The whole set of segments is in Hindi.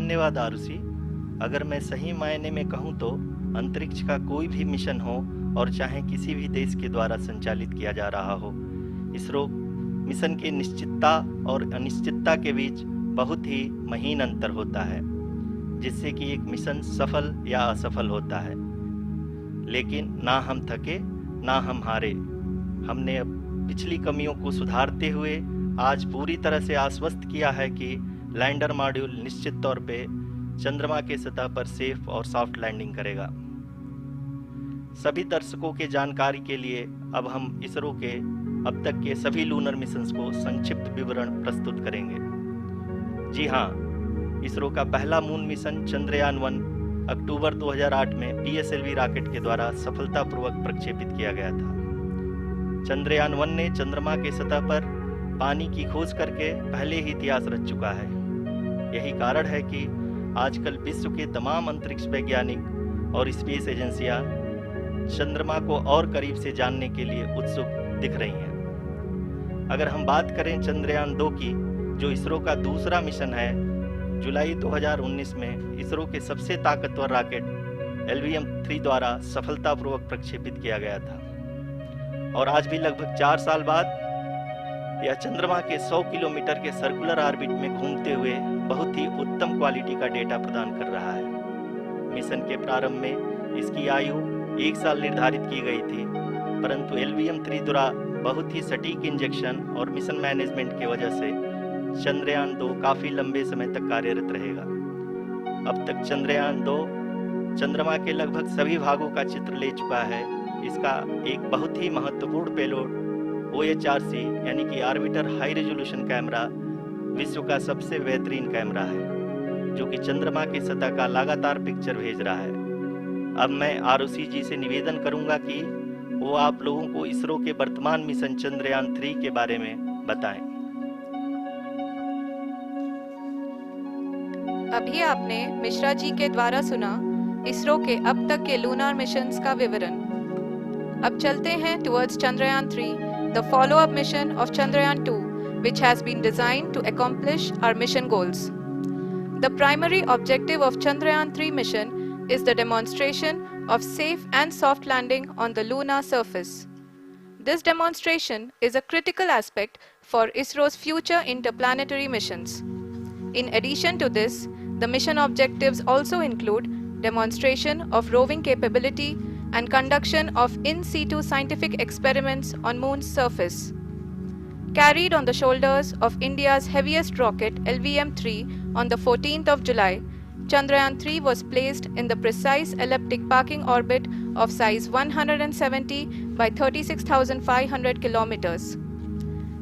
धन्यवाद आरुषि। अगर मैं सही मायने में कहूँ तो अंतरिक्ष का कोई भी मिशन हो और चाहे किसी भी देश के द्वारा संचालित किया जा रहा हो, इसरो मिशन के निश्चितता और अनिश्चितता के बीच बहुत ही महीन अंतर होता है, जिससे कि एक मिशन सफल या असफल होता है। लेकिन ना हम थके ना हम हारे। हमने अब पिछली कमियों को सुधारते हुए आज पूरी तरह से आश्वस्त किया है कि लैंडर मॉड्यूल निश्चित तौर पे चंद्रमा के सतह पर सेफ और सॉफ्ट लैंडिंग करेगा। सभी दर्शकों के जानकारी के लिए अब हम इसरो के अब तक के सभी लूनर मिशंस को संक्षिप्त विवरण प्रस्तुत करेंगे। जी हाँ, इसरो का पहला मून मिशन चंद्रयान 1 अक्टूबर 2008 में PSLV रॉकेट के द्वारा सफलतापूर्वक प्रक्षेपित किया गया था। चंद्रयान 1 ने चंद्रमा के सतह पर पानी की खोज करके पहले ही इतिहास रच चुका है। यही कारण है कि आजकल विश्व के तमाम अंतरिक्ष वैज्ञानिक और स्पेस एजेंसियां चंद्रमा को और करीब से जानने के लिए उत्सुक दिख रही हैं। अगर हम बात करें चंद्रयान 2 की, जो इसरो का दूसरा मिशन है, जुलाई 2019 में इसरो के सबसे ताकतवर रॉकेट LVM-3 द्वारा सफलतापूर्वक प्रक्षेपित किया गया था और आज भी लगभग 4 साल बाद यह चंद्रमा के 100 किलोमीटर के सर्कुलर ऑर्बिट में घूमते हुए बहुत ही उत्तम क्वालिटी का डेटा प्रदान कर रहा है। मिशन के प्रारंभ में इसकी आयु 1 साल निर्धारित की गई थी, परंतु LVM-3 द्वारा बहुत ही सटीक इंजेक्शन और मिशन मैनेजमेंट की वजह से चंद्रयान 2 काफी लंबे समय तक कार्यरत रहेगा। अब तक चंद्रयान 2 चंद्रमा के लगभग सभी भागों का चित्र ले चुका है। इसका एक बहुत ही महत्वपूर्ण पेलोड OHRC यानी कि ऑर्बिटर हाई रेजोल्यूशन कैमरा विश्व का सबसे बेहतरीन कैमरा है, जो कि चंद्रमा की सतह का लगातार पिक्चर भेज रहा है। अब मैं आरुषि जी से निवेदन करूंगा कि वो आप लोगों को इसरो के वर्तमान मिशन चंद्रयान 3 के बारे में बताएं। अभी आपने मिश्रा जी के द्वारा सुना इसरो के अब तक के लूनार मिशंस का विवरण। अब चलते हैं towards Chandrayaan 3, the follow-up mission of Chandrayaan 2, which has been designed to accomplish our mission goals. The primary objective of Chandrayaan 3 mission is the demonstration of safe and soft landing on the lunar surface. This demonstration is a critical aspect for ISRO's future interplanetary missions. In addition to this, the mission objectives also include demonstration of roving capability and conduction of in situ scientific experiments on Moon's surface. Carried on the shoulders of India's heaviest rocket LVM-3 on the 14th of July, Chandrayaan 3 was placed in the precise elliptic parking orbit of size 170 by 36,500 kilometers.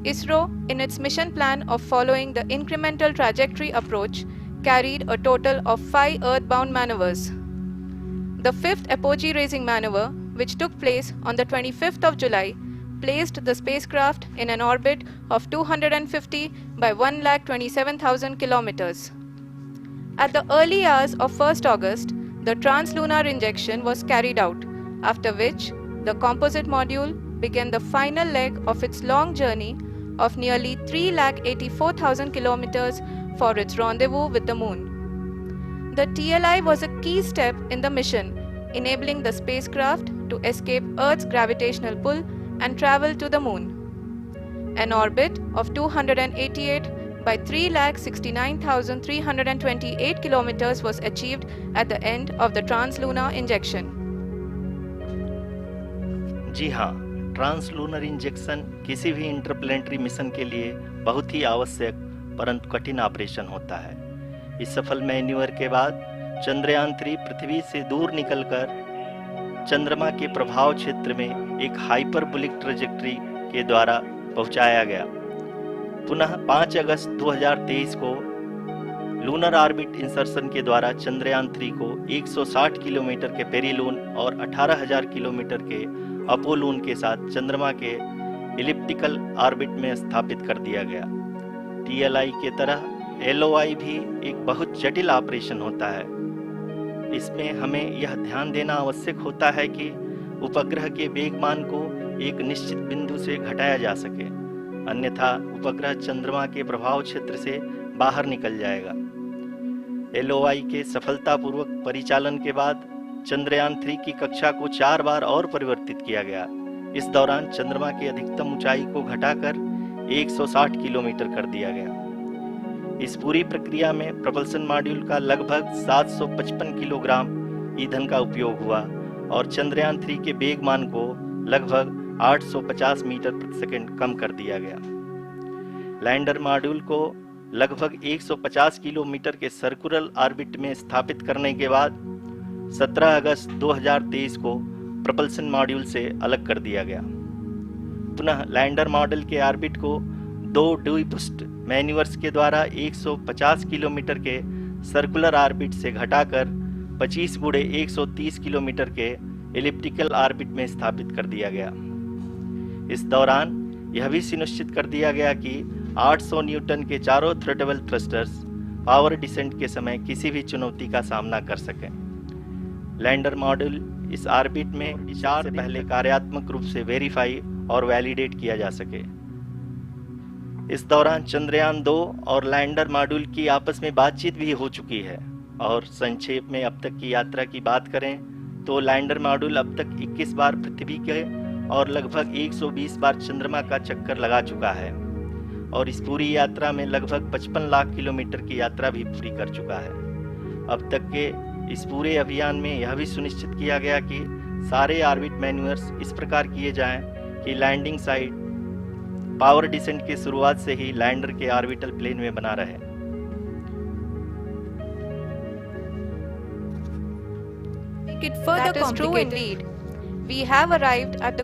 ISRO, in its mission plan of following the incremental trajectory approach, carried a total of 5 earthbound maneuvers. The fifth apogee raising maneuver, which took place on the 25th of July, placed the spacecraft in an orbit of 250 by 1,27,000 kilometers. At the early hours of 1st August, the translunar injection was carried out, after which the composite module began the final leg of its long journey of nearly 3,84,000 kilometers for its rendezvous with the Moon. The TLI was a key step in the mission, enabling the spacecraft to escape Earth's gravitational pull and travel to the Moon. An orbit of 288 by 3,69,328 kilometers was achieved at the end of the translunar injection. जी हाँ, ट्रांसलूनर इंजेक्शन किसी भी इंटरप्लेनेटरी मिशन के लिए बहुत ही आवश्यक परंतु कठिन ऑपरेशन होता है। इस सफल मैन्यूवर के बाद चंद्रयान 3 पृथ्वी से दूर निकलकर चंद्रमा के प्रभाव क्षेत्र में एक हाइपरबोलिक ट्रैजेक्टरी के द्वारा पहुंचाया गया। पुनः 5 अगस्त 2023 को लूनर ऑर्बिट इंसर्शन के द्वारा चंद्रयान 3 को 160 किलोमीटर के पेरीलून और 18,000 किलोमीटर के अपोलून के साथ चंद्रमा के इलिप्टिकल ऑर्बिट में स्थापित कर दिया गया। TLI के तरह LOI भी एक बहुत जटिल ऑपरेशन होता है। इसमें हमें यह ध्यान देना आवश्यक होता है कि उपग्रह के वेगमान को एक निश्चित बिंदु से घटाया जा सके, अन्यथा उपग्रह चंद्रमा के प्रभाव क्षेत्र से बाहर निकल जाएगा। LOI के सफलतापूर्वक परिचालन के बाद चंद्रयान 3 की कक्षा को 4 बार और परिवर्तित किया गया। इस दौरान चंद्रमा की अधिकतम ऊंचाई को घटाकर 160 किलोमीटर कर दिया गया। इस पूरी प्रक्रिया में प्रपल्सन मॉड्यूल का लगभग 755 किलोग्राम ईंधन का उपयोग हुआ और चंद्रयान 3 के वेग मान को लगभग 850 मीटर प्रति सेकंड कम कर दिया गया। लैंडर मॉड्यूल को लगभग 150 किलोमीटर के सर्कुलर ऑर्बिट में स्थापित करने के बाद 17 अगस्त 2023 को प्रपल्सन मॉड्यूल से अलग कर दिया गया। पुनः लैंडर मॉड्यूल के ऑर्बिट को 2 डी-बूस्ट मैन्यूवर्स के द्वारा 150 किलोमीटर के सर्कुलर ऑर्बिट से घटाकर 25 गुणे 130 किलोमीटर के एलिप्टिकल ऑर्बिट में स्थापित कर दिया गया। इस दौरान यह भी सुनिश्चित कर दिया गया कि 800 न्यूटन के चारों थ्रोटेबल थ्रस्टर्स पावर डिसेंट के समय किसी भी चुनौती का सामना कर सकें। लैंडर मॉड्यूल इस ऑर्बिट में डिस्चार्ज से पहले कार्यात्मक रूप से वेरीफाई और वैलिडेट किया जा सके। इस दौरान चंद्रयान 2 और लैंडर मॉड्यूल की आपस में बातचीत भी हो चुकी है। और संक्षेप में अब तक की यात्रा की बात करें तो लैंडर मॉड्यूल अब तक 21 बार पृथ्वी के और लगभग 120 बार चंद्रमा का चक्कर लगा चुका है और इस पूरी यात्रा में लगभग 55 लाख किलोमीटर की यात्रा भी पूरी कर चुका है। अब तक के इस पूरे अभियान में यह भी सुनिश्चित किया गया कि सारे ऑर्बिट मैन्यूवर्स इस प्रकार किए जाएं कि लैंडिंग साइट पावर डिसेंट की शुरुआत से ही लैंडर के ऑर्बिटल प्लेन में बना रहे। That is true indeed. We have arrived at the